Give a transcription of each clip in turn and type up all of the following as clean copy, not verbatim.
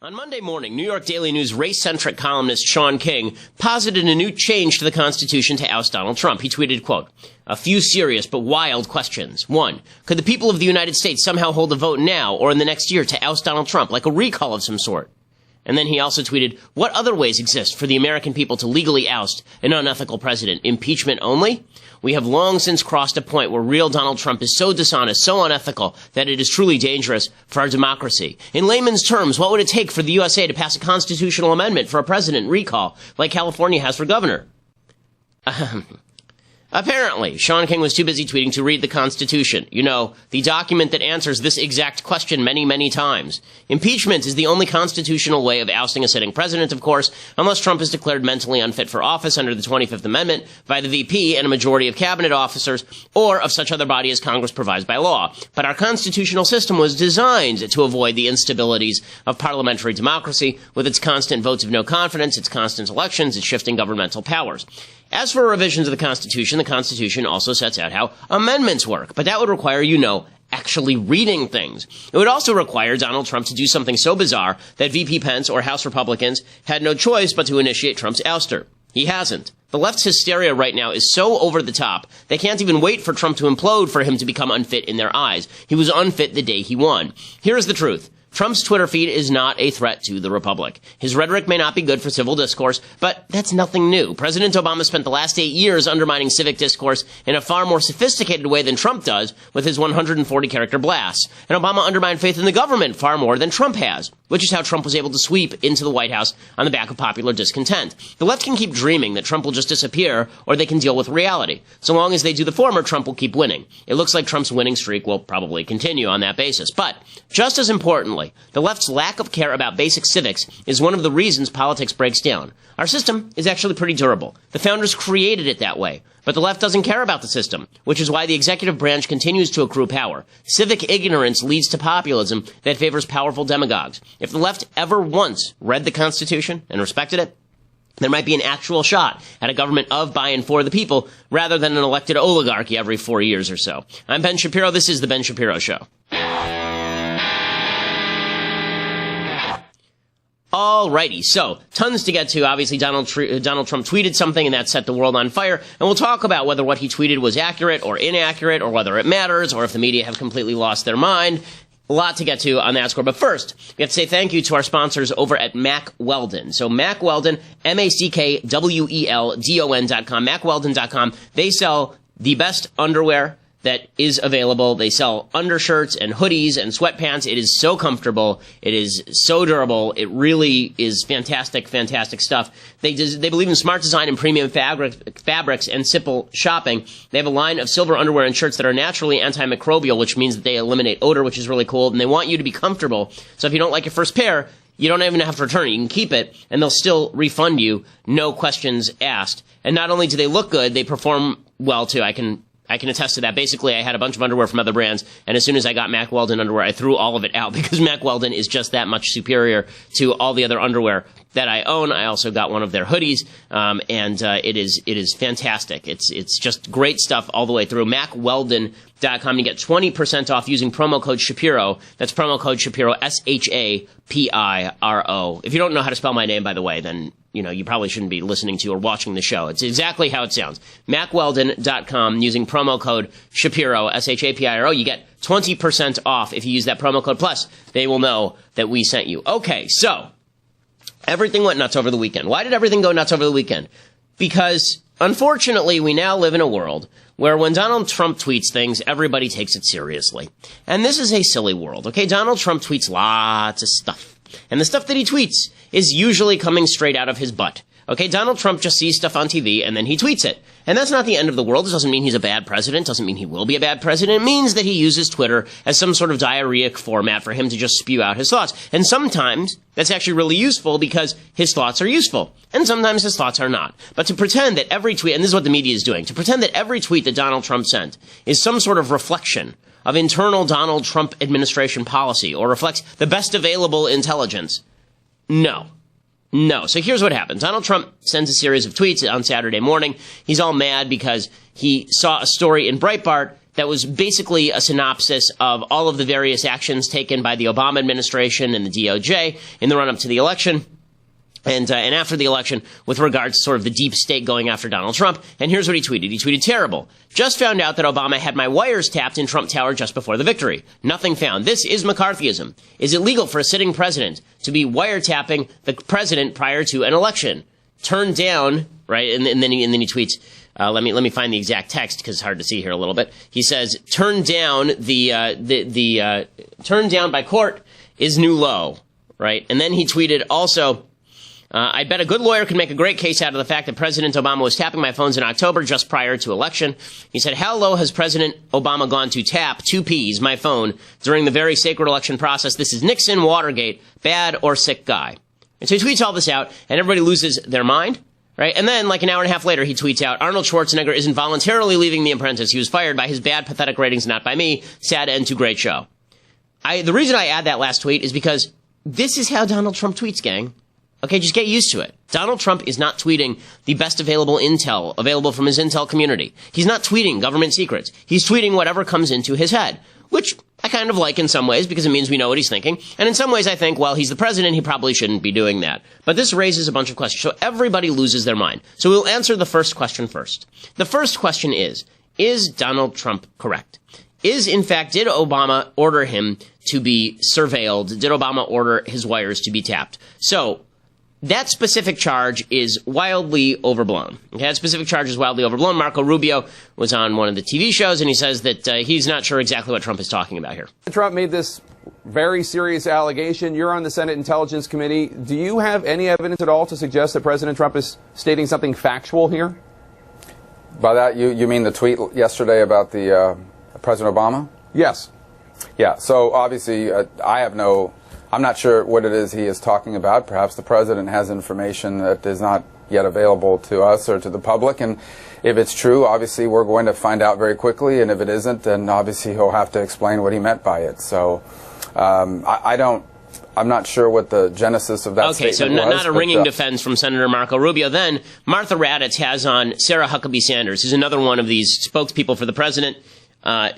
On Monday morning, New York Daily News race-centric columnist Sean King posited a new change to the Constitution to oust Donald Trump. He tweeted, quote, "A few serious but wild questions. 1. Could the people of the United States somehow hold a vote now or in the next year to oust Donald Trump, like a recall of some sort?" And then he also tweeted, "What other ways exist for the American people to legally oust an unethical president? Impeachment only? We have long since crossed a point where real Donald Trump is so dishonest, so unethical, that it is truly dangerous for our democracy. In layman's terms, what would it take for the USA to pass a constitutional amendment for a president recall, like California has for governor?" Apparently, Sean King was too busy tweeting to read the Constitution. You know, the document that answers this exact question many, many times. Impeachment is the only constitutional way of ousting a sitting president, of course, unless Trump is declared mentally unfit for office under the 25th Amendment by the VP and a majority of cabinet officers, or of such other body as Congress provides by law. But our constitutional system was designed to avoid the instabilities of parliamentary democracy, with its constant votes of no confidence, its constant elections, its shifting governmental powers. As for revisions of the Constitution also sets out how amendments work, but that would require, actually reading things. It would also require Donald Trump to do something so bizarre that VP Pence or House Republicans had no choice but to initiate Trump's ouster. He hasn't. The left's hysteria right now is so over the top, they can't even wait for Trump to implode for him to become unfit in their eyes. He was unfit the day he won. Here's the truth. Trump's Twitter feed is not a threat to the republic. His rhetoric may not be good for civil discourse, but that's nothing new. President Obama spent the last 8 years undermining civic discourse in a far more sophisticated way than Trump does with his 140-character blasts. And Obama undermined faith in the government far more than Trump has, which is how Trump was able to sweep into the White House on the back of popular discontent. The left can keep dreaming that Trump will just disappear, or they can deal with reality. So long as they do the former, Trump will keep winning. It looks like Trump's winning streak will probably continue on that basis. But, just as importantly, the left's lack of care about basic civics is one of the reasons politics breaks down. Our system is actually pretty durable. The founders created it that way. But the left doesn't care about the system, which is why the executive branch continues to accrue power. Civic ignorance leads to populism that favors powerful demagogues. If the left ever once read the Constitution and respected it, there might be an actual shot at a government of, by, and for the people, rather than an elected oligarchy every 4 years or so. I'm Ben Shapiro. This is The Ben Shapiro Show. Alrighty, so tons to get to. Obviously, Donald Trump tweeted something, and that set the world on fire. And we'll talk about whether what he tweeted was accurate or inaccurate, or whether it matters, or if the media have completely lost their mind. A lot to get to on that score. But first, we have to say thank you to our sponsors over at Mack Weldon. So Mack Weldon, MackWeldon.com, MackWeldon.com. They sell the best underwear that is available. They sell undershirts and hoodies and sweatpants. It is so comfortable. It is so durable. It really is fantastic, fantastic stuff. They believe in smart design and premium fabrics and simple shopping. They have a line of silver underwear and shirts that are naturally antimicrobial, which means that they eliminate odor, which is really cool. And they want you to be comfortable. So if you don't like your first pair, you don't even have to return it. You can keep it, and they'll still refund you, no questions asked. And not only do they look good, they perform well, too. I can attest to that. Basically, I had a bunch of underwear from other brands, and as soon as I got Mack Weldon underwear, I threw all of it out because Mack Weldon is just that much superior to all the other underwear that I own. I also got one of their hoodies, and it is fantastic. It's just great stuff all the way through. MackWeldon.com. You get 20% off using promo code Shapiro. That's promo code Shapiro, Shapiro. If you don't know how to spell my name, by the way, then you probably shouldn't be listening to or watching the show. It's exactly how it sounds. MackWeldon.com, using promo code Shapiro, Shapiro. You get 20% off if you use that promo code. Plus, they will know that we sent you. Okay, so everything went nuts over the weekend. Why did everything go nuts over the weekend? Because, unfortunately, we now live in a world where when Donald Trump tweets things, everybody takes it seriously. And this is a silly world, okay? Donald Trump tweets lots of stuff. And the stuff that he tweets is usually coming straight out of his butt. Okay, Donald Trump just sees stuff on TV and then he tweets it. And that's not the end of the world. It doesn't mean he's a bad president. Doesn't mean he will be a bad president. It means that he uses Twitter as some sort of diarrheic format for him to just spew out his thoughts. And sometimes that's actually really useful because his thoughts are useful. And sometimes his thoughts are not. But to pretend that every tweet, and this is what the media is doing, to pretend that every tweet that Donald Trump sent is some sort of reflection of internal Donald Trump administration policy or reflects the best available intelligence. No. So here's what happens. Donald Trump sends a series of tweets on Saturday morning. He's all mad because he saw a story in Breitbart that was basically a synopsis of all of the various actions taken by the Obama administration and the DOJ in the run-up to the election. And after the election, with regards to sort of the deep state going after Donald Trump. And here's what he tweeted. He tweeted, terrible. Just found out that Obama had my wires tapped in Trump Tower just before the victory. Nothing found. This is McCarthyism. Is it legal for a sitting president to be wiretapping the president prior to an election? Turned down, right? And then he tweets, let me find the exact text because it's hard to see here a little bit. He says, turned down turned down by court is new low, right? And then he tweeted also, I bet a good lawyer could make a great case out of the fact that President Obama was tapping my phones in October just prior to election. He said, how low has President Obama gone to tap 2Ps, my phone, during the very sacred election process? This is Nixon, Watergate, bad or sick guy. And so he tweets all this out, and everybody loses their mind, right? And then, like an hour and a half later, he tweets out, Arnold Schwarzenegger isn't voluntarily leaving The Apprentice. He was fired by his bad, pathetic ratings, not by me. Sad end to great show. The reason I add that last tweet is because this is how Donald Trump tweets, gang. Okay, just get used to it. Donald Trump is not tweeting the best available intel available from his intel community. He's not tweeting government secrets. He's tweeting whatever comes into his head, which I kind of like in some ways because it means we know what he's thinking. And in some ways I think, well, he's the president, he probably shouldn't be doing that. But this raises a bunch of questions. So everybody loses their mind. So we'll answer the first question first. The first question is Donald Trump correct? In fact, did Obama order him to be surveilled? Did Obama order his wires to be tapped? So that specific charge is wildly overblown. Okay, that specific charge is wildly overblown. Marco Rubio was on one of the TV shows, and he says that he's not sure exactly what Trump is talking about here. Trump made this very serious allegation. You're on the Senate Intelligence Committee. Do you have any evidence at all to suggest that President Trump is stating something factual here? By that, you mean the tweet yesterday about the President Obama? Yes. Yeah, so obviously I'm not sure what it is he is talking about. Perhaps the president has information that is not yet available to us or to the public. And if it's true, obviously we're going to find out very quickly. And if it isn't, then obviously he'll have to explain what he meant by it. So I'm not sure what the genesis of that statement was. Okay, so not a ringing defense from Senator Marco Rubio. Then Martha Raddatz has on Sarah Huckabee Sanders, who's another one of these spokespeople for the president.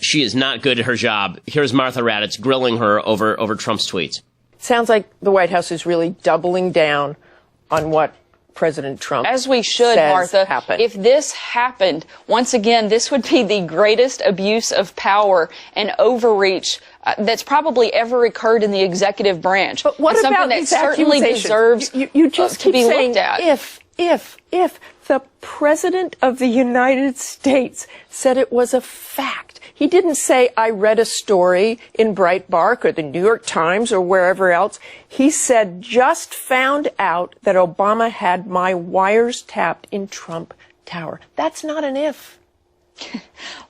She is not good at her job. Here's Martha Raddatz grilling her over Trump's tweets. Sounds like the White House is really doubling down on what President Trump as we should, Martha. Happened. If this happened, once again, this would be the greatest abuse of power and overreach that's probably ever occurred in the executive branch. But what about that certainly deserves you just to be saying, looked at? If the President of the United States said it was a fact. He didn't say, I read a story in Breitbart or the New York Times or wherever else. He said, just found out that Obama had my wires tapped in Trump Tower. That's not an if.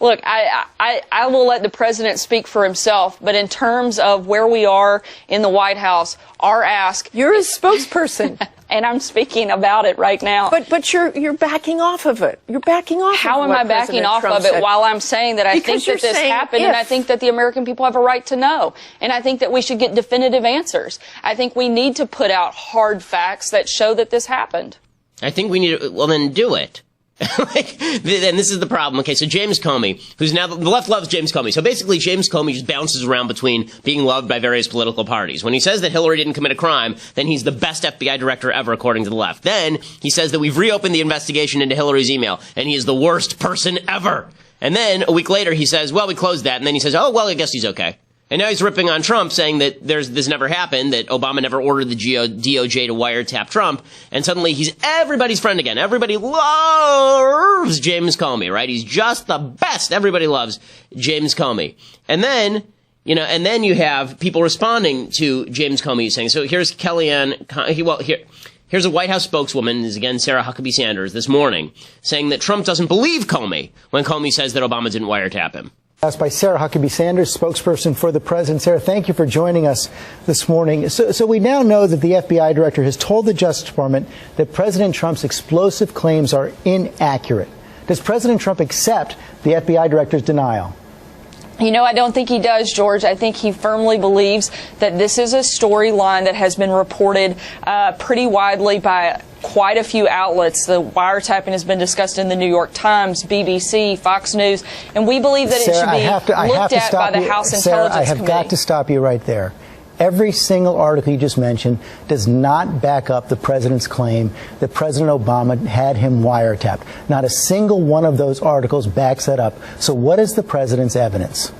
Look, I will let the president speak for himself, but in terms of where we are in the White House, our ask... You're a spokesperson. And I'm speaking about it right now. But you're backing off of it. You're backing off How of am what I backing President off Trump of it said? while I'm saying that I Because think that this saying happened and I think that the American people have a right to know. And I think that we should get definitive answers. I think we need to put out hard facts that show that this happened. I think we need to, well, then do it. And this is the problem. Okay, so James Comey, who's now, the left loves James Comey. So basically, James Comey just bounces around between being loved by various political parties. When he says that Hillary didn't commit a crime, then he's the best FBI director ever, according to the left. Then he says that we've reopened the investigation into Hillary's email, and he is the worst person ever. And then a week later, he says, well, we closed that. And then he says, oh, well, I guess he's okay. And now he's ripping on Trump, saying that this never happened, that Obama never ordered the DOJ to wiretap Trump. And suddenly he's everybody's friend again. Everybody loves James Comey, right? He's just the best. Everybody loves James Comey. And then, you have people responding to James Comey saying, so here's here's a White House spokeswoman, is again Sarah Huckabee Sanders, this morning, saying that Trump doesn't believe Comey when Comey says that Obama didn't wiretap him. Asked by Sarah Huckabee Sanders, spokesperson for the president. Sarah, thank you for joining us this morning. So we now know that the FBI director has told the Justice Department that President Trump's explosive claims are inaccurate. Does President Trump accept the FBI director's denial? You know, I don't think he does, George. I think he firmly believes that this is a storyline that has been reported pretty widely by quite a few outlets. The wiretapping has been discussed in the New York Times, BBC, Fox News, and we believe that Sarah, it should be looked at by the House Intelligence Committee. I have got to stop you right there. Every single article you just mentioned does not back up the president's claim that President Obama had him wiretapped. Not a single one of those articles backs that up. So what is the president's evidence?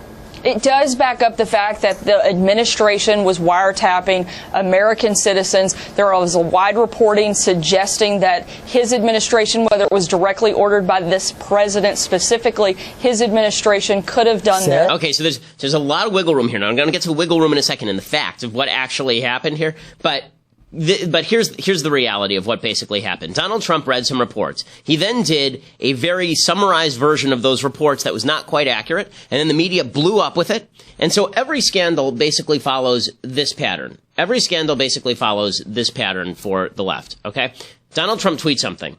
It does back up the fact that the administration was wiretapping American citizens. There was a wide reporting suggesting that his administration, whether it was directly ordered by this president specifically, his administration could have done that. Okay, so there's a lot of wiggle room here. Now, I'm going to get to the wiggle room in a second and the fact of what actually happened here. But here's the reality of what basically happened. Donald Trump read some reports. He then did a very summarized version of those reports that was not quite accurate, and then the media blew up with it. And so every scandal basically follows this pattern. Every scandal basically follows this pattern for the left, okay? Donald Trump tweets something.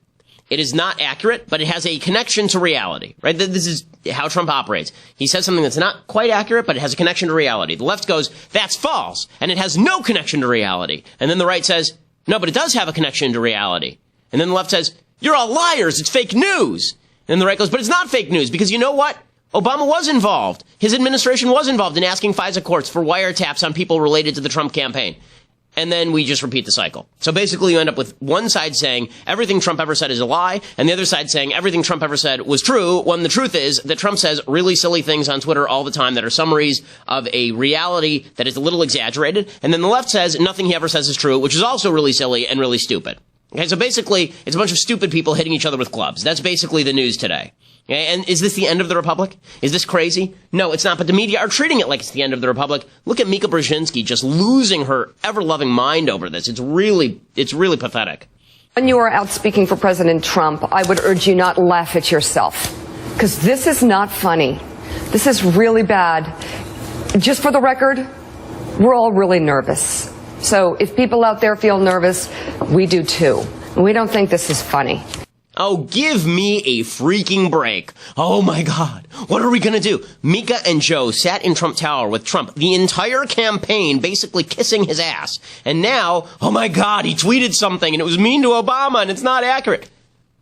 It is not accurate, but it has a connection to reality, right? This is how Trump operates. He says something that's not quite accurate, but it has a connection to reality. The left goes, that's false, and it has no connection to reality. And then the right says, no, but it does have a connection to reality. And then the left says, you're all liars, it's fake news. And then the right goes, but it's not fake news, because you know what? Obama was involved. His administration was involved in asking FISA courts for wiretaps on people related to the Trump campaign. And then we just repeat the cycle. So basically you end up with one side saying everything Trump ever said is a lie, and the other side saying everything Trump ever said was true, when the truth is that Trump says really silly things on Twitter all the time that are summaries of a reality that is a little exaggerated, and then the left says nothing he ever says is true, which is also really silly and really stupid. Okay, so basically it's a bunch of stupid people hitting each other with clubs. That's basically the news today. Okay, and is this the end of the Republic? Is this crazy? No, it's not, but the media are treating it like it's the end of the Republic. Look at Mika Brzezinski just losing her ever-loving mind over this. It's really pathetic. When you are out speaking for President Trump, I would urge you not laugh at yourself, because this is not funny. This is really bad. Just for the record, we're all really nervous. So if people out there feel nervous, we do too. And we don't think this is funny. Oh, give me a freaking break. Oh my God. What are we gonna do? Mika and Joe sat in Trump Tower with Trump the entire campaign basically kissing his ass. And now, oh my God, he tweeted something and it was mean to Obama and it's not accurate.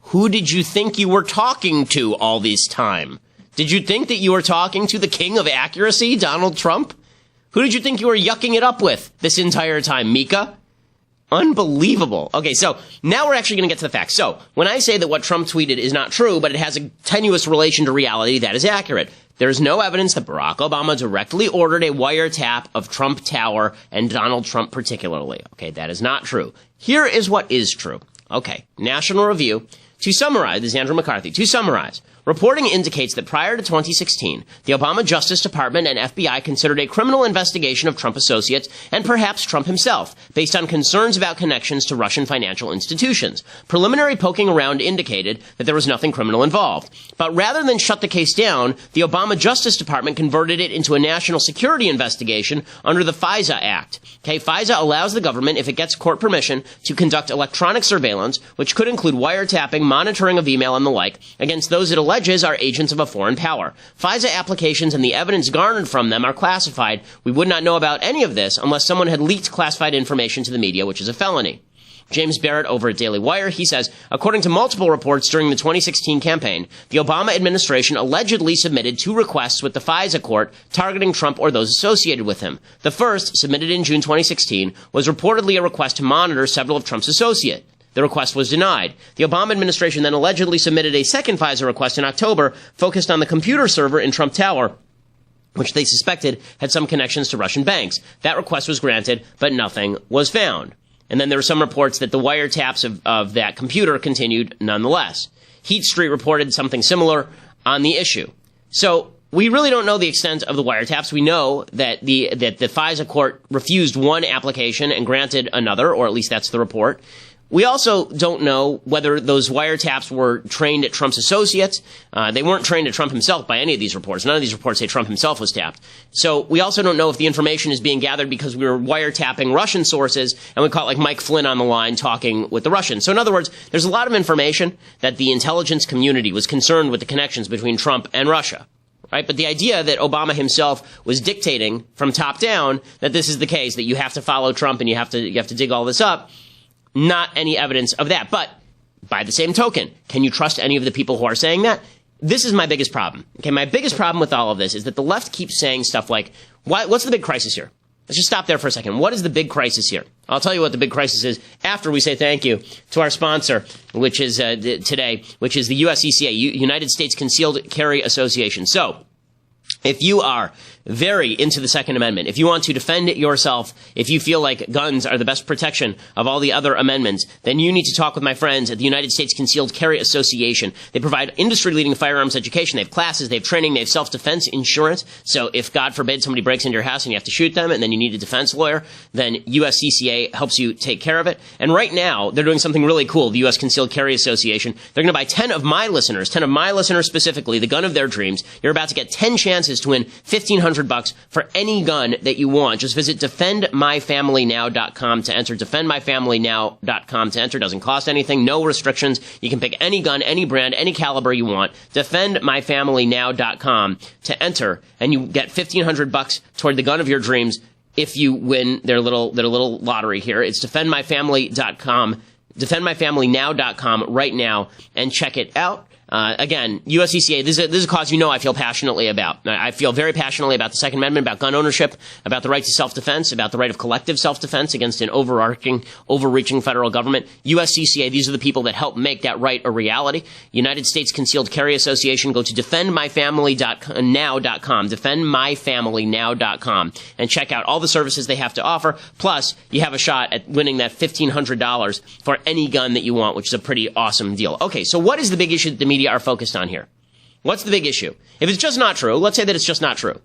Who did you think you were talking to all this time? Did you think that you were talking to the king of accuracy, Donald Trump? Who did you think you were yucking it up with this entire time, Mika? Unbelievable. Okay, so now we're actually going to get to the facts. So when I say that what Trump tweeted is not true, but it has a tenuous relation to reality, that is accurate. There is no evidence that Barack Obama directly ordered a wiretap of Trump Tower and Donald Trump particularly. Okay, that is not true. Here is what is true. Okay, National Review. To summarize, this is Andrew McCarthy. To summarize, reporting indicates that prior to 2016, the Obama Justice Department and FBI considered a criminal investigation of Trump associates and perhaps Trump himself, based on concerns about connections to Russian financial institutions. Preliminary poking around indicated that there was nothing criminal involved. But rather than shut the case down, the Obama Justice Department converted it into a national security investigation under the FISA Act. Okay, FISA allows the government, if it gets court permission, to conduct electronic surveillance, which could include wiretapping, monitoring of email, and the like, against those it alleges are agents of a foreign power. FISA applications and the evidence garnered from them are classified. We would not know about any of this unless someone had leaked classified information to the media, which is a felony. James Barrett over at Daily Wire, he says, according to multiple reports during the 2016 campaign, the Obama administration allegedly submitted 2 requests with the FISA court targeting Trump or those associated with him. The first, submitted in June 2016, was reportedly a request to monitor several of Trump's associates. The request was denied. The Obama administration then allegedly submitted a second FISA request in October focused on the computer server in Trump Tower, which they suspected had some connections to Russian banks. That request was granted, but nothing was found. And then there were some reports that the wiretaps of that computer continued nonetheless. Heat Street reported something similar on the issue. So we really don't know the extent of the wiretaps. We know that the FISA court refused one application and granted another, or at least that's the report. We also don't know whether those wiretaps were trained at Trump's associates. They weren't trained at Trump himself by any of these reports. None of these reports say Trump himself was tapped. So we also don't know if the information is being gathered because we were wiretapping Russian sources and we caught like Mike Flynn on the line talking with the Russians. So in other words, there's a lot of information that the intelligence community was concerned with the connections between Trump and Russia. right? But the idea that Obama himself was dictating from top down that this is the case, that you have to follow Trump and you have to dig all this up, not any evidence of that. But by the same token, can you trust any of the people who are saying that? This is my biggest problem. Okay, my biggest problem with all of this is that the left keeps saying stuff like, what's the big crisis here? Let's just stop there for a second. What is the big crisis here? I'll tell you what the big crisis is after we say thank you to our sponsor, which is today, which is the USCCA, United States Concealed Carry Association. So, if you are very into the Second Amendment, if you want to defend yourself, if you feel like guns are the best protection of all the other amendments, then you need to talk with my friends at the United States Concealed Carry Association. They provide industry-leading firearms education. They have classes, they have training, they have self-defense insurance. So if, God forbid, somebody breaks into your house and you have to shoot them and then you need a defense lawyer, then USCCA helps you take care of it. And right now, they're doing something really cool, the U.S. Concealed Carry Association. They're going to buy 10 of my listeners specifically, the gun of their dreams. You're about to get 10 chances to win $1,500 for any gun that you want. Just visit defendmyfamilynow.com to enter. Defendmyfamilynow.com to enter. Doesn't cost anything. No restrictions. You can pick any gun, any brand, any caliber you want. Defendmyfamilynow.com to enter, and you get $1,500 toward the gun of your dreams if you win their little lottery here. It's defendmyfamily.com. Defendmyfamilynow.com right now and check it out. Again, USCCA, this is a cause I feel passionately about. I feel very passionately about the Second Amendment, about gun ownership, about the right to self-defense, about the right of collective self-defense against an overreaching federal government. USCCA, these are the people that help make that right a reality. United States Concealed Carry Association, go to defendmyfamilynow.com, defendmyfamilynow.com, and check out all the services they have to offer. Plus, you have a shot at winning that $1,500 for any gun that you want, which is a pretty awesome deal. Okay, so what is the big issue that the media are focused on here? What's the big issue? If it's just not true, let's say that it's just not true,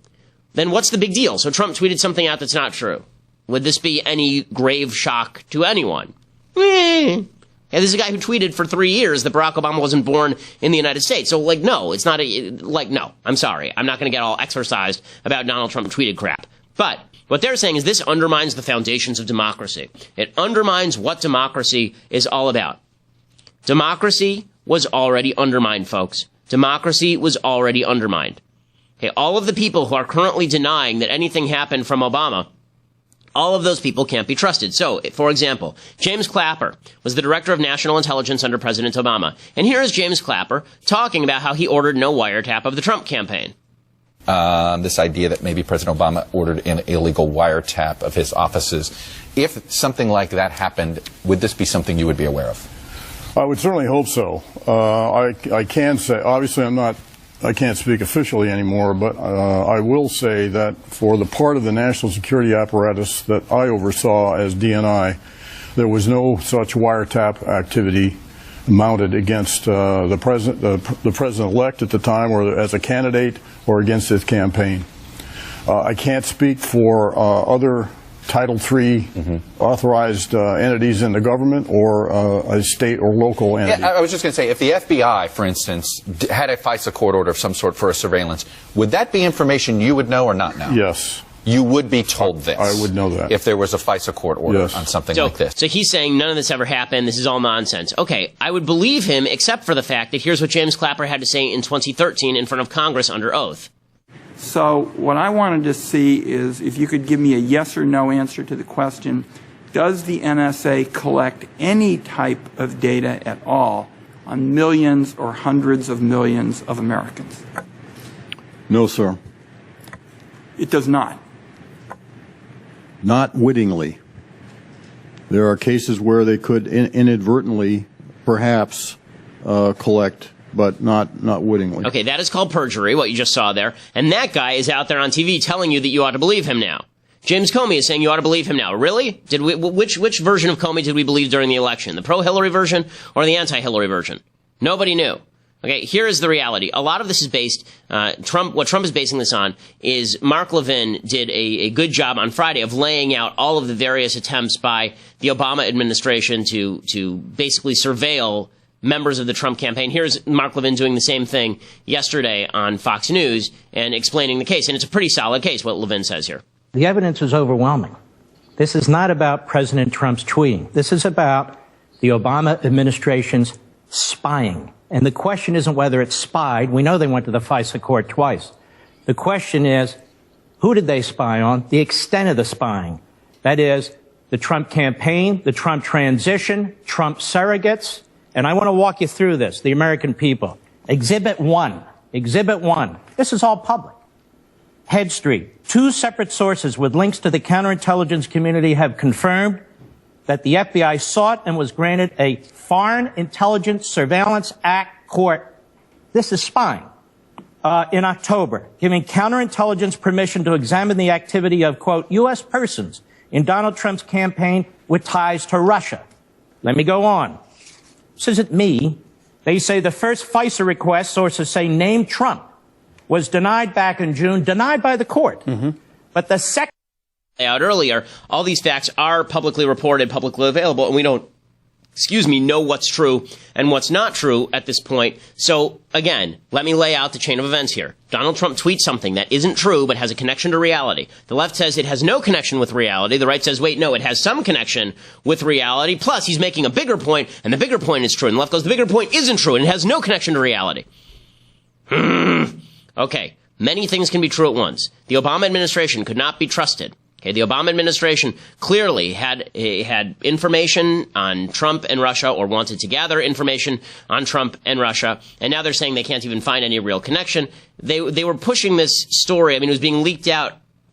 then what's the big deal? So Trump tweeted something out that's not true. Would this be any grave shock to anyone? Yeah, this is a guy who tweeted for 3 years that Barack Obama wasn't born in the United States. So, no, it's not no, I'm sorry. I'm not going to get all exercised about Donald Trump tweeted crap. But what they're saying is this undermines the foundations of democracy. It undermines what democracy is all about. Democracy was already undermined, folks. Democracy was already undermined. Okay, all of the people who are currently denying that anything happened from Obama, all of those people can't be trusted. So, for example, James Clapper was the director of national intelligence under President Obama. And here is James Clapper talking about how he ordered no wiretap of the Trump campaign. This idea that maybe President Obama ordered an illegal wiretap of his offices. If something like that happened, would this be something you would be aware of? I would certainly hope so. I can say, obviously I can't speak officially anymore, but I will say that for the part of the national security apparatus that I oversaw as DNI, there was no such wiretap activity mounted against the president-elect at the time, or as a candidate, or against his campaign. I can't speak for other Title III authorized entities in the government or a state or local entity. Yeah, I was just going to say, if the FBI, for instance, had a FISA court order of some sort for a surveillance, would that be information you would know or not know? Yes. You would be told this. I would know that. If there was a FISA court order on something like this. So he's saying none of this ever happened. This is all nonsense. Okay, I would believe him except for the fact that here's what James Clapper had to say in 2013 in front of Congress under oath. So what I wanted to see is if you could give me a yes or no answer to the question, does the NSA collect any type of data at all on millions or hundreds of millions of Americans? No, sir. It does not. Not wittingly. There are cases where they could inadvertently, perhaps, collect, but not wittingly. Okay, that is called perjury, what you just saw there. And that guy is out there on TV telling you that you ought to believe him now. James Comey is saying you ought to believe him now. Really? Which version of Comey did we believe during the election? The pro-Hillary version or the anti-Hillary version? Nobody knew. Okay, here is the reality. A lot of this is based, what Trump is basing this on is Mark Levin did a good job on Friday of laying out all of the various attempts by the Obama administration to basically surveil members of the Trump campaign. Here's Mark Levin doing the same thing yesterday on Fox News and explaining the case. And it's a pretty solid case, what Levin says here. The evidence is overwhelming. This is not about President Trump's tweeting. This is about the Obama administration's spying. And the question isn't whether it's spied. We know they went to the FISA court twice. The question is, who did they spy on? The extent of the spying. That is, the Trump campaign, the Trump transition, Trump surrogates. And I want to walk you through this, the American people. Exhibit 1. Exhibit 1. This is all public. Head Street. 2 separate sources with links to the counterintelligence community have confirmed that the FBI sought and was granted a Foreign Intelligence Surveillance Act court. This is spying. In October, giving counterintelligence permission to examine the activity of, quote, U.S. persons in Donald Trump's campaign with ties to Russia. Let me go on. This isn't me. They say the first FISA request, sources say, named Trump, was denied back in June, denied by the court. But the second out earlier, all these facts are publicly reported, publicly available, and we don't, know what's true and what's not true at this point. So, again, let me lay out the chain of events here. Donald Trump tweets something that isn't true but has a connection to reality. The left says it has no connection with reality. The right says, wait, no, it has some connection with reality. Plus, he's making a bigger point, and the bigger point is true. And the left goes, the bigger point isn't true, and it has no connection to reality. Okay, many things can be true at once. The Obama administration could not be trusted. Okay, the Obama administration clearly had information on Trump and Russia, or wanted to gather information on Trump and Russia, and now they're saying they can't even find any real connection. They were pushing this story. I mean, it was being leaked out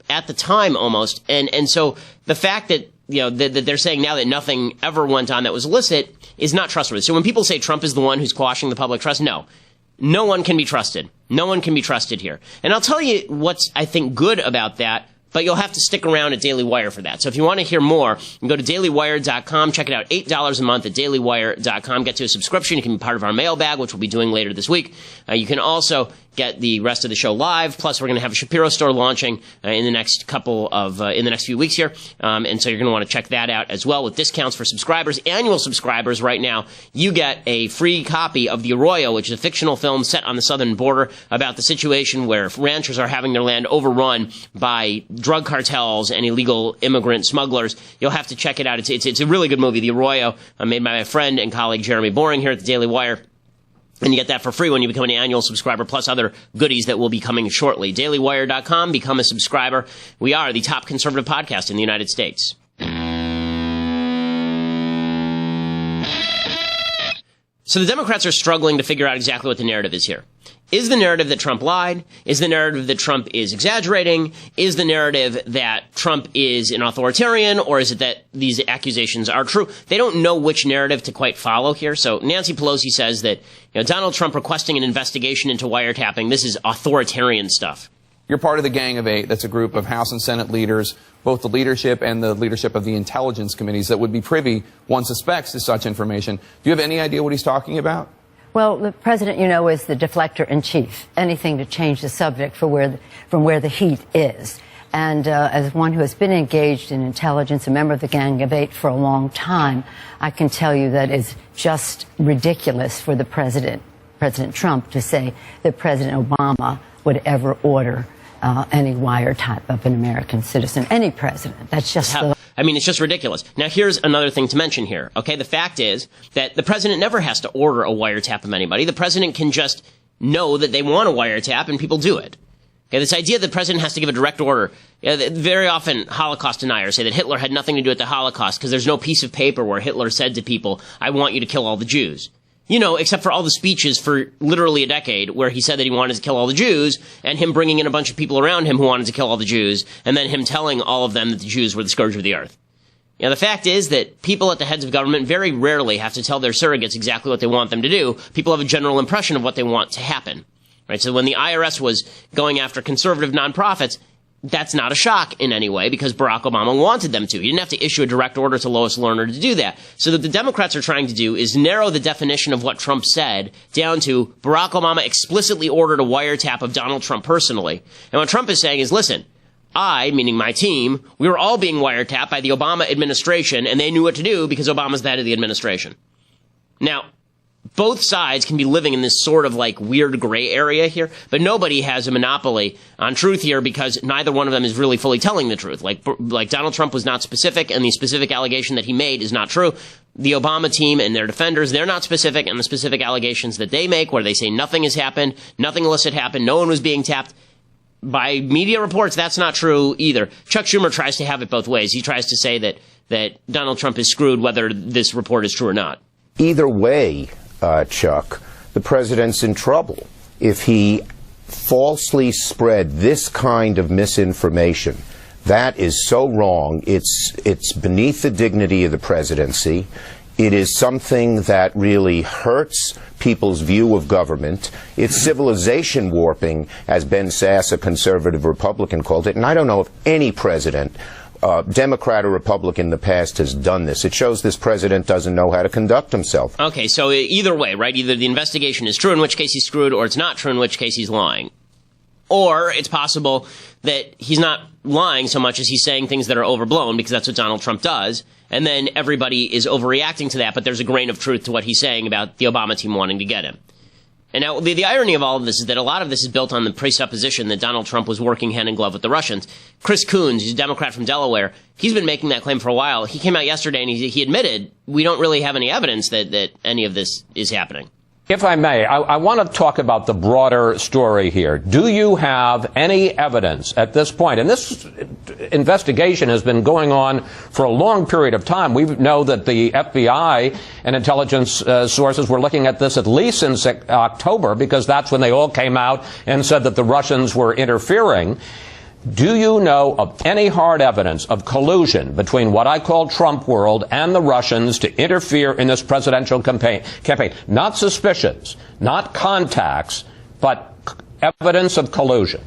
at the time almost, and so the fact that that they're saying now that nothing ever went on that was illicit is not trustworthy. So when people say Trump is the one who's quashing the public trust, no one can be trusted. No one can be trusted here. And I'll tell you what's I think good about that. But you'll have to stick around at Daily Wire for that. So if you want to hear more, you can go to dailywire.com. Check it out, $8 a month at dailywire.com. Get to a subscription. You can be part of our mailbag, which we'll be doing later this week. You can also get the rest of the show live. Plus, we're going to have a Shapiro store launching in the next few weeks here. And so you're going to want to check that out as well with discounts for subscribers. Annual subscribers right now, you get a free copy of The Arroyo, which is a fictional film set on the southern border about the situation where ranchers are having their land overrun by drug cartels and illegal immigrant smugglers. You'll have to check it out. It's a really good movie, The Arroyo, made by my friend and colleague Jeremy Boring here at the Daily Wire. And you get that for free when you become an annual subscriber, plus other goodies that will be coming shortly. DailyWire.com, become a subscriber. We are the top conservative podcast in the United States. So the Democrats are struggling to figure out exactly what the narrative is here. Is the narrative that Trump lied? Is the narrative that Trump is exaggerating? Is the narrative that Trump is an authoritarian? Or is it that these accusations are true? They don't know which narrative to quite follow here. So Nancy Pelosi says that Donald Trump requesting an investigation into wiretapping, this is authoritarian stuff. You're part of the Gang of Eight. That's a group of House and Senate leaders, both the leadership and the leadership of the intelligence committees that would be privy, one suspects, to such information. Do you have any idea what he's talking about? Well, the president, is the deflector in chief. Anything to change the subject from where the heat is. And as one who has been engaged in intelligence, a member of the Gang of Eight for a long time, I can tell you that it's just ridiculous for the President Trump, to say that President Obama would ever order any wiretap of an American citizen, any president. That's just it's just ridiculous. Now, here's another thing to mention here. Okay, the fact is that the president never has to order a wiretap of anybody. The president can just know that they want a wiretap, and people do it. Okay, this idea that the president has to give a direct order. Very often, Holocaust deniers say that Hitler had nothing to do with the Holocaust because there's no piece of paper where Hitler said to people, "I want you to kill all the Jews." Except for all the speeches for literally a decade where he said that he wanted to kill all the Jews, and him bringing in a bunch of people around him who wanted to kill all the Jews, and then him telling all of them that the Jews were the scourge of the earth. The fact is that people at the heads of government very rarely have to tell their surrogates exactly what they want them to do. People have a general impression of what they want to happen. Right? So when the IRS was going after conservative nonprofits, that's not a shock in any way because Barack Obama wanted them to. He didn't have to issue a direct order to Lois Lerner to do that. So what the Democrats are trying to do is narrow the definition of what Trump said down to Barack Obama explicitly ordered a wiretap of Donald Trump personally. And what Trump is saying is, listen, I, meaning my team, we were all being wiretapped by the Obama administration, and they knew what to do because Obama's the head of the administration. Now, both sides can be living in this sort of weird gray area here, but nobody has a monopoly on truth here because neither one of them is really fully telling the truth. Like Donald Trump was not specific, and the specific allegation that he made is not true. The Obama team and their defenders, they're not specific, and the specific allegations that they make where they say nothing has happened, nothing illicit happened, no one was being tapped, by media reports, that's not true either. Chuck Schumer tries to have it both ways. He tries to say that Donald Trump is screwed whether this report is true or not. Either way, Chuck, the president's in trouble. If he falsely spread this kind of misinformation, that is so wrong. It's beneath the dignity of the presidency. It is something that really hurts people's view of government. It's civilization warping, as Ben Sass, a conservative Republican, called it. And I don't know if any president, Democrat or Republican in the past, has done this. It shows this president doesn't know how to conduct himself. Okay, so either way, right? Either the investigation is true, in which case he's screwed, or it's not true, in which case he's lying. Or it's possible that he's not lying so much as he's saying things that are overblown, because that's what Donald Trump does. And then everybody is overreacting to that, but there's a grain of truth to what he's saying about the Obama team wanting to get him. And now, the irony of all of this is that a lot of this is built on the presupposition that Donald Trump was working hand in glove with the Russians. Chris Coons, who's a Democrat from Delaware, he's been making that claim for a while. He came out yesterday and he admitted we don't really have any evidence that any of this is happening. If I may, I want to talk about the broader story here. Do you have any evidence at this point? And this investigation has been going on for a long period of time. We know that the FBI and intelligence sources were looking at this at least since October, because that's when they all came out and said that the Russians were interfering. Do you know of any hard evidence of collusion between what I call Trump world and the Russians to interfere in this presidential campaign? Not suspicions, not contacts, but evidence of collusion.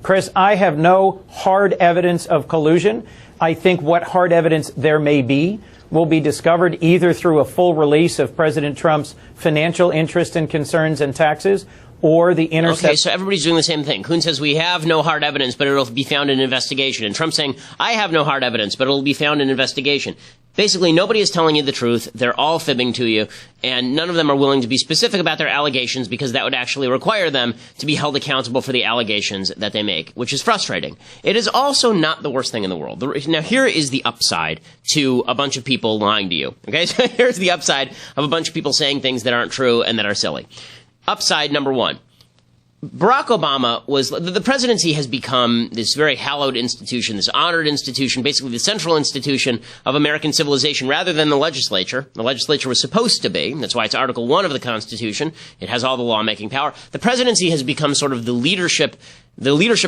Chris, I have no hard evidence of collusion. I think what hard evidence there may be will be discovered either through a full release of President Trump's financial interest and concerns and taxes, or the intercept. Okay, so everybody's doing the same thing. Kuhn says we have no hard evidence, but it'll be found in investigation. And Trump's saying, I have no hard evidence, but it'll be found in investigation. Basically, nobody is telling you the truth. They're all fibbing to you, and none of them are willing to be specific about their allegations, because that would actually require them to be held accountable for the allegations that they make, which is frustrating. It is also not the worst thing in the world. Now, here is the upside to a bunch of people lying to you. Okay, so here's the upside of a bunch of people saying things that aren't true and that are silly. Upside number one. Barack Obama was, the presidency has become this very hallowed institution, this honored institution, basically the central institution of American civilization rather than the legislature. The legislature was supposed to be. That's why it's Article 1 of the Constitution. It has all the lawmaking power. The presidency has become sort of the leadership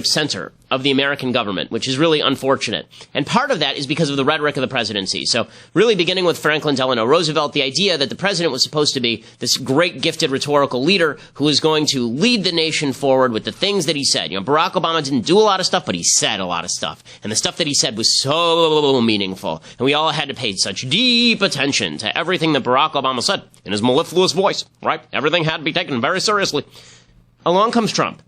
center of the American government, which is really unfortunate. And part of that is because of the rhetoric of the presidency. So really beginning with Franklin Delano Roosevelt, the idea that the president was supposed to be this great gifted rhetorical leader who was going to lead the nation forward with the things that he said. You know, Barack Obama didn't do a lot of stuff, but he said a lot of stuff. And the stuff that he said was so meaningful. And we all had to pay such deep attention to everything that Barack Obama said in his mellifluous voice, right? Everything had to be taken very seriously. Along comes Trump.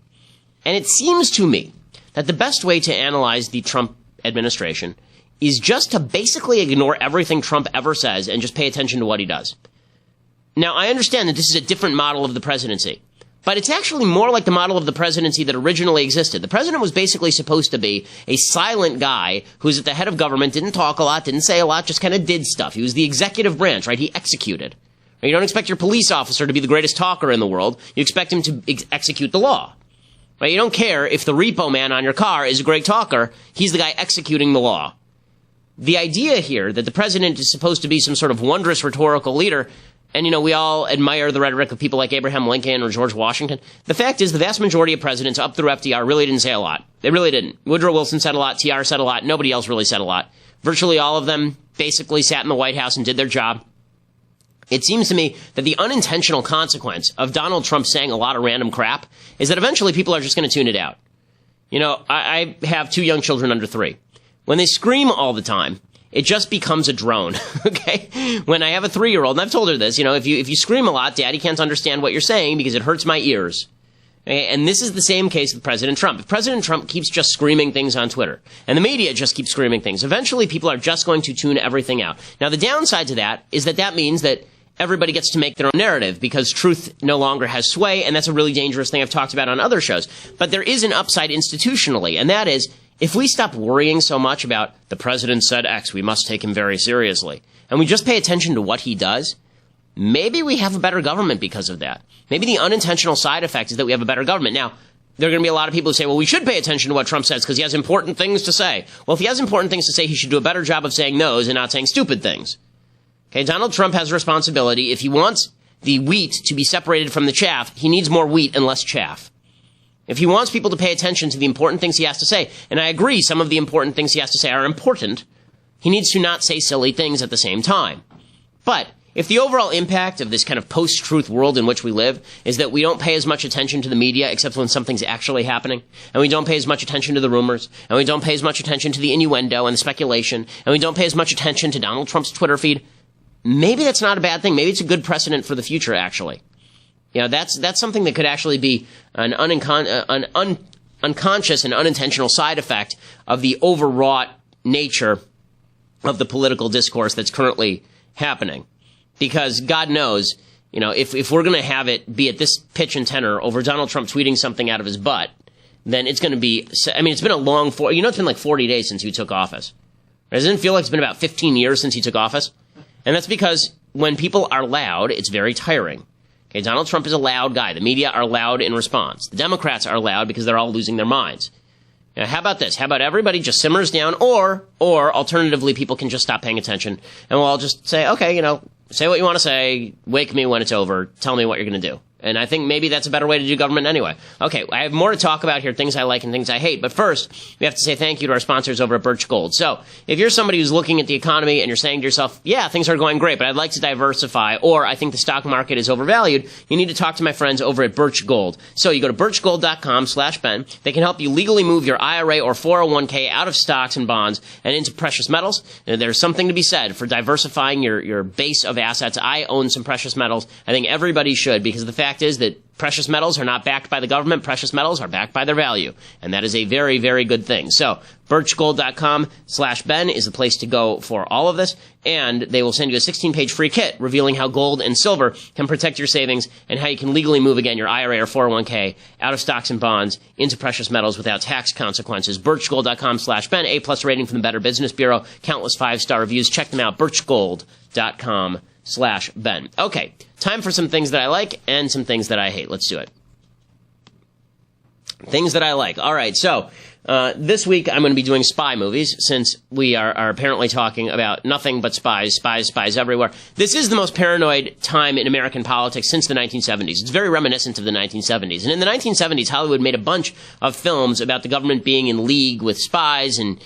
And it seems to me that the best way to analyze the Trump administration is just to basically ignore everything Trump ever says and just pay attention to what he does. Now, I understand that this is a different model of the presidency, but it's actually more like the model of the presidency that originally existed. The president was basically supposed to be a silent guy who's at the head of government, didn't talk a lot, didn't say a lot, just kind of did stuff. He was the executive branch, right? He executed. You don't expect your police officer to be the greatest talker in the world. You expect him to execute the law. Right? You don't care if the repo man on your car is a great talker. He's the guy executing the law. The idea here that the president is supposed to be some sort of wondrous rhetorical leader, and, you know, we all admire the rhetoric of people like Abraham Lincoln or George Washington. The fact is the vast majority of presidents up through FDR really didn't say a lot. They really didn't. Woodrow Wilson said a lot. TR said a lot. Nobody else really said a lot. Virtually all of them basically sat in the White House and did their job. It seems to me that the unintentional consequence of Donald Trump saying a lot of random crap is that eventually people are just going to tune it out. You know, I have 2 young children under 3. When they scream all the time, it just becomes a drone, okay? When I have a 3-year-old, and I've told her this, you know, if you scream a lot, Daddy can't understand what you're saying because it hurts my ears. Okay? And this is the same case with President Trump. If President Trump keeps just screaming things on Twitter, and the media just keeps screaming things, eventually people are just going to tune everything out. Now, the downside to that is that means that everybody gets to make their own narrative because truth no longer has sway, and that's a really dangerous thing I've talked about on other shows. But there is an upside institutionally, and that is, if we stop worrying so much about the president said X, we must take him very seriously, and we just pay attention to what he does, maybe we have a better government because of that. Maybe the unintentional side effect is that we have a better government. Now, there are going to be a lot of people who say, well, we should pay attention to what Trump says because he has important things to say. Well, if he has important things to say, he should do a better job of saying those and not saying stupid things. Okay, Donald Trump has a responsibility. If he wants the wheat to be separated from the chaff, he needs more wheat and less chaff. If he wants people to pay attention to the important things he has to say, and I agree some of the important things he has to say are important, he needs to not say silly things at the same time. But if the overall impact of this kind of post-truth world in which we live is that we don't pay as much attention to the media except when something's actually happening, and we don't pay as much attention to the rumors, and we don't pay as much attention to the innuendo and the speculation, and we don't pay as much attention to Donald Trump's Twitter feed, maybe that's not a bad thing. Maybe it's a good precedent for the future, actually. You know, that's something that could actually be an unconscious and unintentional side effect of the overwrought nature of the political discourse that's currently happening. Because God knows, you know, if we're going to have it be at this pitch and tenor over Donald Trump tweeting something out of his butt, then it's going to be, I mean, it's been a long, it's been like 40 days since he took office. Doesn't it feel like it's been about 15 years since he took office? And that's because when people are loud, it's very tiring. Okay, Donald Trump is a loud guy. The media are loud in response. The Democrats are loud because they're all losing their minds. Now, how about this? How about everybody just simmers down, or alternatively, people can just stop paying attention, and we'll all just say, okay, you know, say what you want to say, wake me when it's over, tell me what you're going to do. And I think maybe that's a better way to do government anyway. Okay, I have more to talk about here, things I like and things I hate. But first, we have to say thank you to our sponsors over at Birch Gold. So, if you're somebody who's looking at the economy and you're saying to yourself, yeah, things are going great, but I'd like to diversify, or I think the stock market is overvalued, you need to talk to my friends over at Birch Gold. So, you go to birchgold.com/Ben. They can help you legally move your IRA or 401k out of stocks and bonds and into precious metals. And there's something to be said for diversifying your base of assets. I own some precious metals. I think everybody should, because the fact is that precious metals are not backed by the government. Precious metals are backed by their value. And that is a very, very good thing. So, birchgold.com/Ben is the place to go for all of this. And they will send you a 16-page free kit revealing how gold and silver can protect your savings and how you can legally move, again, your IRA or 401k out of stocks and bonds into precious metals without tax consequences. birchgold.com/Ben, A+ rating from the Better Business Bureau, countless 5-star reviews. Check them out, birchgold.com/Ben. Okay, time for some things that I like and some things that I hate. Let's do it. Things that I like. All right, so this week I'm going to be doing spy movies, since we are apparently talking about nothing but spies everywhere. This is the most paranoid time in American politics since the 1970s. It's very reminiscent of the 1970s. And in the 1970s, Hollywood made a bunch of films about the government being in league with spies and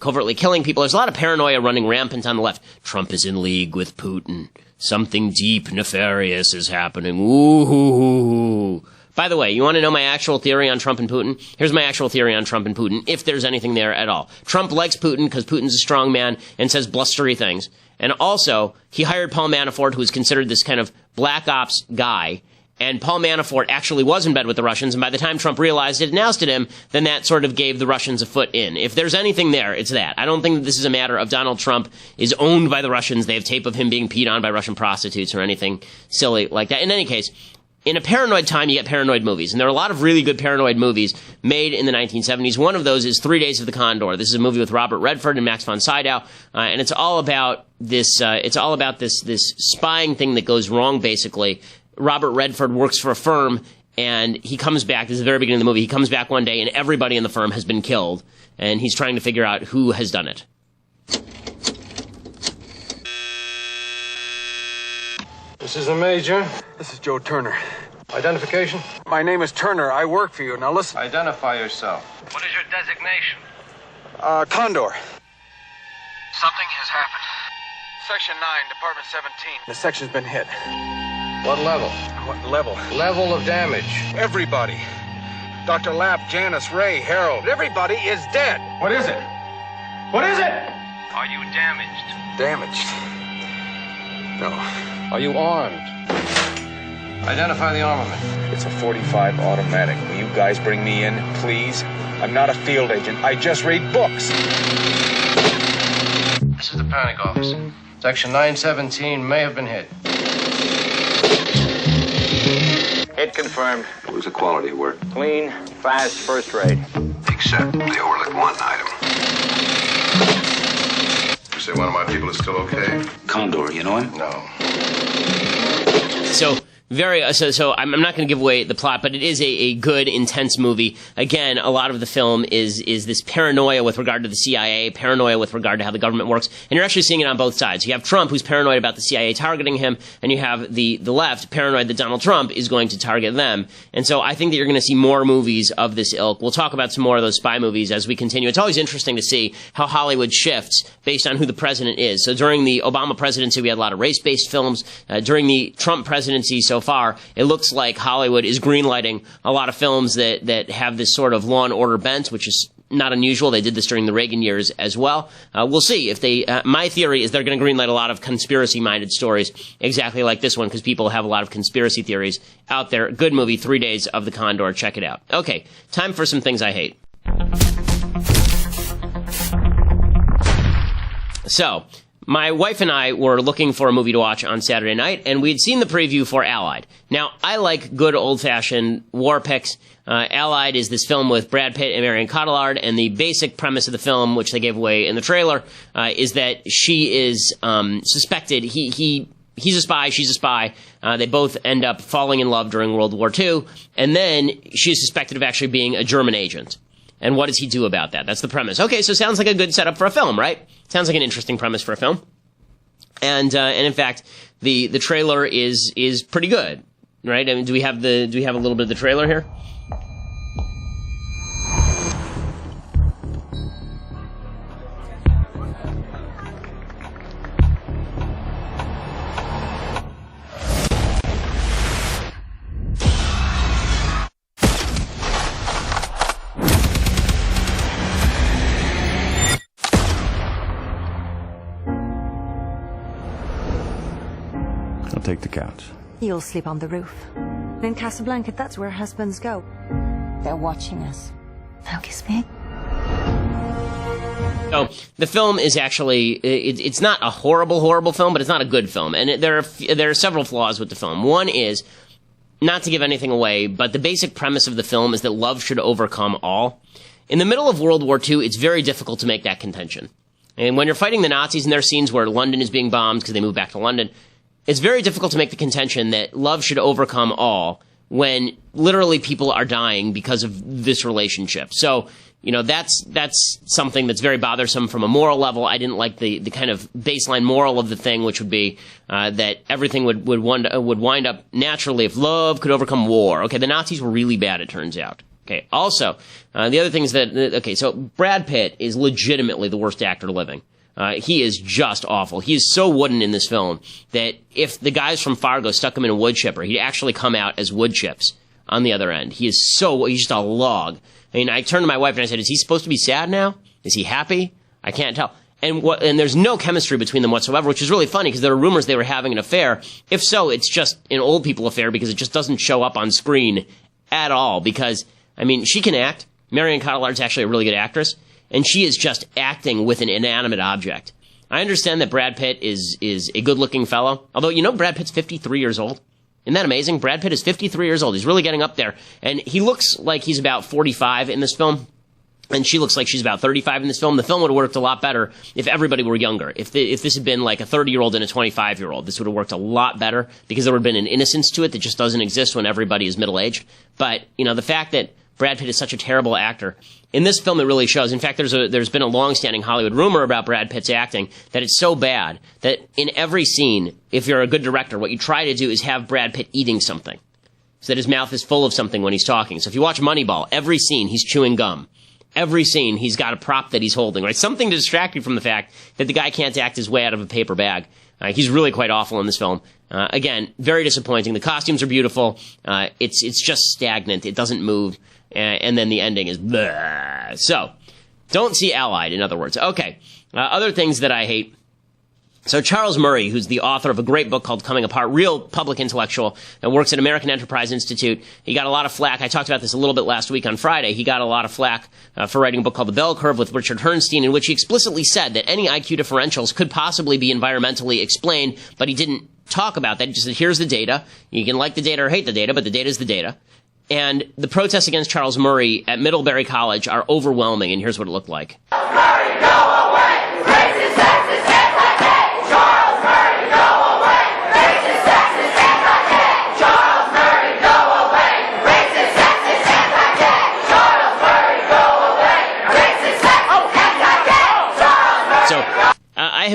covertly killing people. There's a lot of paranoia running rampant on the left. Trump is in league with Putin. Something deep nefarious is happening. Ooh. By the way, you want to know my actual theory on Trump and Putin? Here's my actual theory on Trump and Putin, if there's anything there at all. Trump likes Putin because Putin's a strong man and says blustery things. And also, he hired Paul Manafort, who is considered this kind of black ops guy. And Paul Manafort actually was in bed with the Russians, and by the time Trump realized it and ousted him, then that sort of gave the Russians a foot in. If there's anything there, it's that. I don't think that this is a matter of Donald Trump is owned by the Russians. They have tape of him being peed on by Russian prostitutes or anything silly like that. In any case, in a paranoid time, you get paranoid movies. And there are a lot of really good paranoid movies made in the 1970s. One of those is 3 Days of the Condor. This is a movie with Robert Redford and Max von Sydow. And it's all about this spying thing that goes wrong, basically. Robert Redford works for a firm, and he comes back. This is the very beginning of the movie. He comes back one day, and everybody in the firm has been killed. And he's trying to figure out who has done it. This is the Major. This is Joe Turner. Identification? My name is Turner. I work for you. Now listen. Identify yourself. What is your designation? Condor. Something has happened. Section 9, Department 17. The section's been hit. What level? What level? Level of damage. Everybody. Dr. Lapp, Janice, Ray, Harold. Everybody is dead. What is it? What is it? Are you damaged? Damaged? No. Are you armed? Identify the armament. It's a .45 automatic. Will you guys bring me in, please? I'm not a field agent. I just read books. This is the panic office. Section 917 may have been hit. Hit confirmed. It was a quality work. Clean, fast, first rate. Except they overlooked one item. You say one of my people is still okay? Condor, you know him? No. So So I'm not going to give away the plot, but it is a good, intense movie. Again, a lot of the film is this paranoia with regard to the CIA, paranoia with regard to how the government works, and you're actually seeing it on both sides. You have Trump, who's paranoid about the CIA targeting him, and you have the left paranoid that Donald Trump is going to target them. And so I think that you're going to see more movies of this ilk. We'll talk about some more of those spy movies as we continue. It's always interesting to see how Hollywood shifts based on who the president is. So during the Obama presidency, we had a lot of race-based films. During the Trump presidency so far, it looks like Hollywood is greenlighting a lot of films that have this sort of law and order bent, which is not unusual. They did this during the Reagan years as well. We'll see if they, my theory is they're going to greenlight a lot of conspiracy-minded stories exactly like this one because people have a lot of conspiracy theories out there. Good movie, 3 Days of the Condor. Check it out. Okay, time for some things I hate. So, my wife and I were looking for a movie to watch on Saturday night, and we'd seen the preview for Allied. Now, I like good old-fashioned war picks. Allied is this film with Brad Pitt and Marion Cotillard, and the basic premise of the film, which they gave away in the trailer, is that she is suspected. He's a spy, she's a spy. They both end up falling in love during World War II, and then she is suspected of actually being a German agent. And what does he do about that? That's the premise. Okay, so sounds like a good setup for a film, right? Sounds like an interesting premise for a film. And in fact, the trailer is pretty good, right? I mean, do we have a little bit of the trailer here? Take the couch. You'll sleep on the roof. In Casablanca, that's where husbands go. They're watching us. Now kiss me. So the film is actually it's not a horrible film, but it's not a good film, and there are several flaws with the film. One is, not to give anything away, but the basic premise of the film is that love should overcome all. In the middle of World War II, it's very difficult to make that contention. And when you're fighting the Nazis, and there are scenes where London is being bombed because they move back to London, it's very difficult to make the contention that love should overcome all when literally people are dying because of this relationship. So, that's something that's very bothersome from a moral level. I didn't like the kind of baseline moral of the thing, which would be that everything would wind up naturally if love could overcome war. Okay, the Nazis were really bad, it turns out. Okay, also, the other thing is that, so Brad Pitt is legitimately the worst actor living. He is just awful. He is so wooden in this film that if the guys from Fargo stuck him in a wood chipper, he'd actually come out as wood chips on the other end. He's just a log. I mean, I turned to my wife and I said, is he supposed to be sad now? Is he happy? I can't tell. And there's no chemistry between them whatsoever, which is really funny because there are rumors they were having an affair. If so, it's just an old people affair because it just doesn't show up on screen at all because, I mean, she can act. Marion Cotillard's actually a really good actress. And she is just acting with an inanimate object. I understand that Brad Pitt is a good-looking fellow. Although, Brad Pitt's 53 years old. Isn't that amazing? Brad Pitt is 53 years old. He's really getting up there. And he looks like he's about 45 in this film. And she looks like she's about 35 in this film. The film would have worked a lot better if everybody were younger. If this had been like a 30-year-old and a 25-year-old, this would have worked a lot better because there would have been an innocence to it that just doesn't exist when everybody is middle-aged. But, the fact that Brad Pitt is such a terrible actor. In this film, it really shows. In fact, there's been a long-standing Hollywood rumor about Brad Pitt's acting that it's so bad that in every scene, if you're a good director, what you try to do is have Brad Pitt eating something so that his mouth is full of something when he's talking. So if you watch Moneyball, every scene, he's chewing gum. Every scene, he's got a prop that he's holding, right? Something to distract you from the fact that the guy can't act his way out of a paper bag. He's really quite awful in this film. Again, very disappointing. The costumes are beautiful. It's just stagnant. It doesn't move. And then the ending is bleh. So, don't see Allied, in other words. Okay. Other things that I hate. So Charles Murray, who's the author of a great book called Coming Apart, real public intellectual, and works at American Enterprise Institute. He got a lot of flack. I talked about this a little bit last week on Friday. He got a lot of flack for writing a book called The Bell Curve with Richard Herrnstein, in which he explicitly said that any IQ differentials could possibly be environmentally explained, but he didn't talk about that. He just said, here's the data. You can like the data or hate the data, but the data is the data. And the protests against Charles Murray at Middlebury College are overwhelming, and here's what it looked like. Murray, go away! Racist, sexist, anti-gay! Charles Murray, go away! Racist, sexist, anti-gay! Charles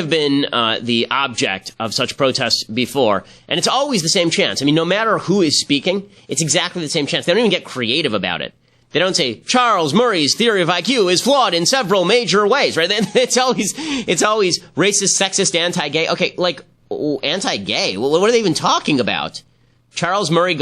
have been the object of such protests before, and it's always the same chance. I mean, no matter who is speaking, it's exactly the same chance. They don't even get creative about it. They don't say, Charles Murray's theory of IQ is flawed in several major ways, right? It's always racist, sexist, anti-gay. Okay, like, anti-gay? Well, what are they even talking about? Charles Murray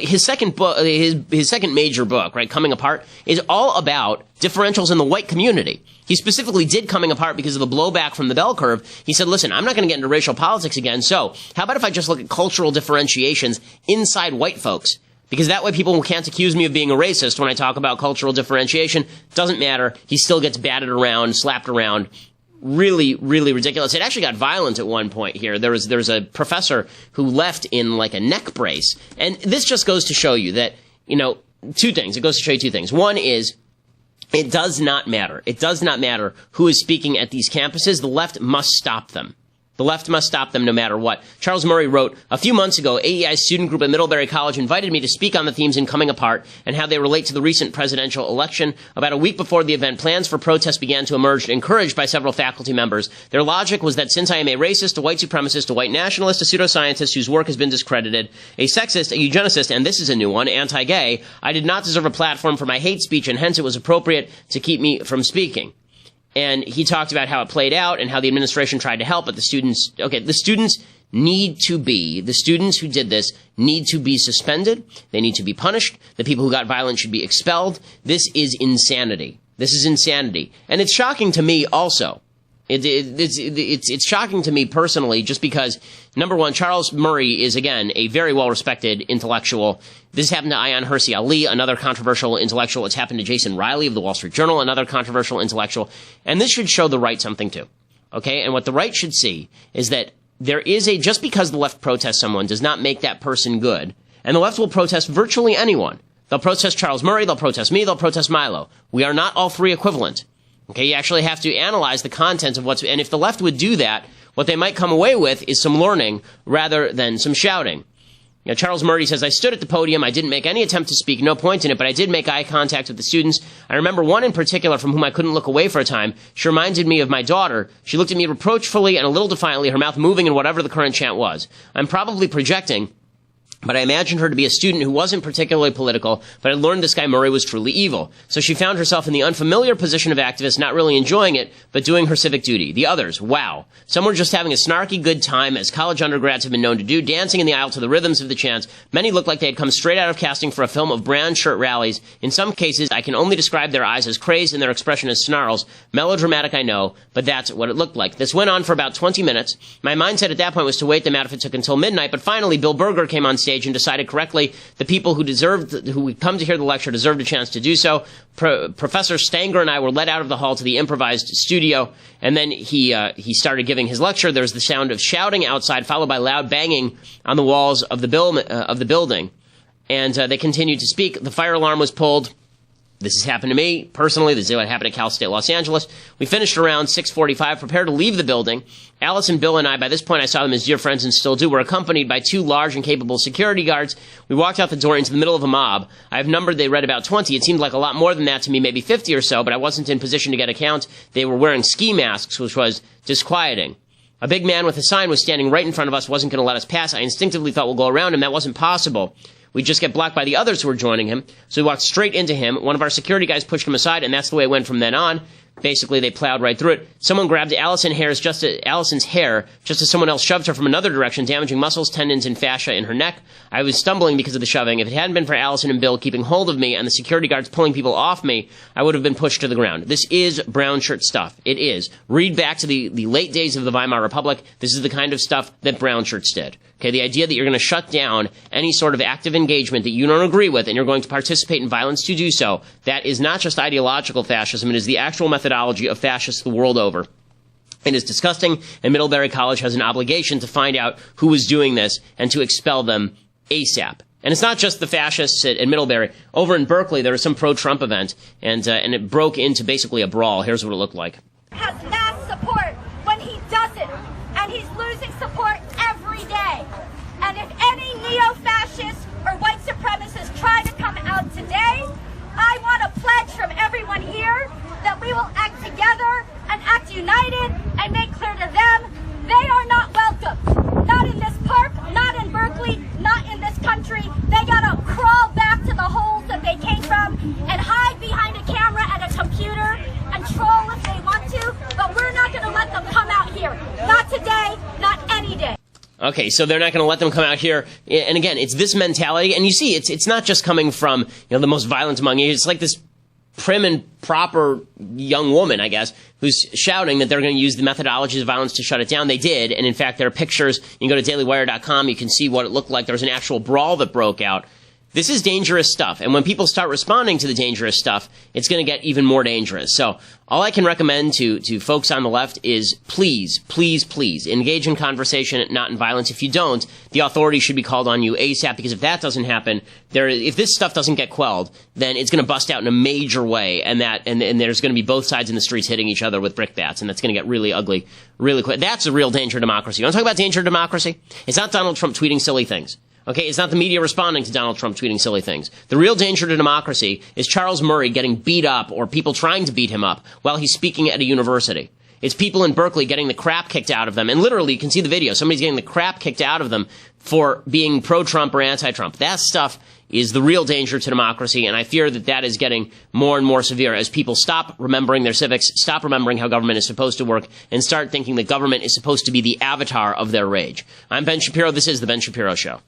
his second book, his second major book, right, Coming Apart, is all about differentials in the white community. He specifically did Coming Apart because of the blowback from the bell curve. He said, listen, I'm not going to get into racial politics again, so how about if I just look at cultural differentiations inside white folks? Because that way people can't accuse me of being a racist when I talk about cultural differentiation. Doesn't matter. He still gets batted around, slapped around. Really, really ridiculous. It actually got violent at one point here. There was a professor who left in like a neck brace. And this just goes to show you that, two things. It goes to show you two things. One is, it does not matter. It does not matter who is speaking at these campuses. The left must stop them. The left must stop them no matter what. Charles Murray wrote, a few months ago, AEI's student group at Middlebury College invited me to speak on the themes in Coming Apart and how they relate to the recent presidential election. About a week before the event, plans for protests began to emerge, encouraged by several faculty members. Their logic was that since I am a racist, a white supremacist, a white nationalist, a pseudoscientist whose work has been discredited, a sexist, a eugenicist, and this is a new one, anti-gay, I did not deserve a platform for my hate speech, and hence it was appropriate to keep me from speaking. And he talked about how it played out and how the administration tried to help, but the students who did this need to be suspended. They need to be punished. The people who got violent should be expelled. This is insanity. This is insanity. And it's shocking to me also. It's shocking to me personally just because, number one, Charles Murray is, again, a very well-respected intellectual. This happened to Ayaan Hirsi Ali, another controversial intellectual. It's happened to Jason Riley of the Wall Street Journal, another controversial intellectual. And this should show the right something too. Okay? And what the right should see is that there is just because the left protests someone does not make that person good. And the left will protest virtually anyone. They'll protest Charles Murray, they'll protest me, they'll protest Milo. We are not all three equivalent. Okay, you actually have to analyze the content of and if the left would do that, what they might come away with is some learning rather than some shouting. Charles Murray says, I stood at the podium, I didn't make any attempt to speak, no point in it, but I did make eye contact with the students. I remember one in particular from whom I couldn't look away for a time. She reminded me of my daughter. She looked at me reproachfully and a little defiantly, her mouth moving in whatever the current chant was. I'm probably projecting, but I imagined her to be a student who wasn't particularly political, but had learned this guy Murray was truly evil. So she found herself in the unfamiliar position of activist, not really enjoying it, but doing her civic duty. The others, wow. Some were just having a snarky good time, as college undergrads have been known to do, dancing in the aisle to the rhythms of the chants. Many looked like they had come straight out of casting for a film of brown shirt rallies. In some cases, I can only describe their eyes as crazed and their expression as snarls. Melodramatic, I know, but that's what it looked like. This went on for about 20 minutes. My mindset at that point was to wait them out if it took until midnight, but finally Bill Berger came on stage and decided correctly the people who would come to hear the lecture deserved a chance to do so. Professor Stanger and I were led out of the hall to the improvised studio, and then he started giving his lecture. There was the sound of shouting outside, followed by loud banging on the walls of the building, and they continued to speak. The fire alarm was pulled. This has happened to me personally. This is what happened at Cal State Los Angeles. We finished around 6:45, prepared to leave the building. Alice and Bill and I, by this point I saw them as dear friends and still do, were accompanied by two large and capable security guards. We walked out the door into the middle of a mob. I have numbered, they read about 20. It seemed like a lot more than that to me, maybe 50 or so, but I wasn't in position to get a count. They were wearing ski masks, which was disquieting. A big man with a sign was standing right in front of us, wasn't going to let us pass. I instinctively thought we'll go around him. That wasn't possible. We'd just get blocked by the others who were joining him. So we walked straight into him. One of our security guys pushed him aside, and that's the way it went from then on. Basically, they plowed right through it. Someone grabbed Allison's hair just as someone else shoved her from another direction, damaging muscles, tendons, and fascia in her neck. I was stumbling because of the shoving. If it hadn't been for Allison and Bill keeping hold of me and the security guards pulling people off me, I would have been pushed to the ground. This is brown shirt stuff. It is. Read back to the late days of the Weimar Republic. This is the kind of stuff that brown shirts did. Okay, the idea that you're going to shut down any sort of active engagement that you don't agree with and you're going to participate in violence to do so, that is not just ideological fascism, it is the actual methodology of fascists the world over. It is disgusting, and Middlebury College has an obligation to find out who was doing this and to expel them ASAP. And it's not just the fascists at Middlebury. Over in Berkeley, there was some pro-Trump event, and it broke into basically a brawl. Here's what it looked like. Has mass support when he doesn't, and he's losing support every day. And if any neo-fascists or white supremacists try to come out today, I want a pledge from everyone here that we will act together and act united and make clear to them Okay, so they're not going to let them come out here. And again, it's this mentality. And you see, it's not just coming from, the most violent among you. It's like this prim and proper young woman, I guess, who's shouting that they're going to use the methodologies of violence to shut it down. They did. And in fact, there are pictures. You can go to dailywire.com. You can see what it looked like. There was an actual brawl that broke out. This is dangerous stuff. And when people start responding to the dangerous stuff, it's going to get even more dangerous. So all I can recommend to folks on the left is please, please, please engage in conversation, not in violence. If you don't, the authorities should be called on you ASAP, because if that doesn't happen, if this stuff doesn't get quelled, then it's going to bust out in a major way. And there's going to be both sides in the streets hitting each other with brickbats. And that's going to get really ugly really quick. That's a real danger to democracy. You want to talk about danger to democracy? It's not Donald Trump tweeting silly things. Okay, it's not the media responding to Donald Trump tweeting silly things. The real danger to democracy is Charles Murray getting beat up or people trying to beat him up while he's speaking at a university. It's people in Berkeley getting the crap kicked out of them. And literally, you can see the video. Somebody's getting the crap kicked out of them for being pro-Trump or anti-Trump. That stuff is the real danger to democracy, and I fear that is getting more and more severe as people stop remembering their civics, stop remembering how government is supposed to work, and start thinking that government is supposed to be the avatar of their rage. I'm Ben Shapiro. This is The Ben Shapiro Show.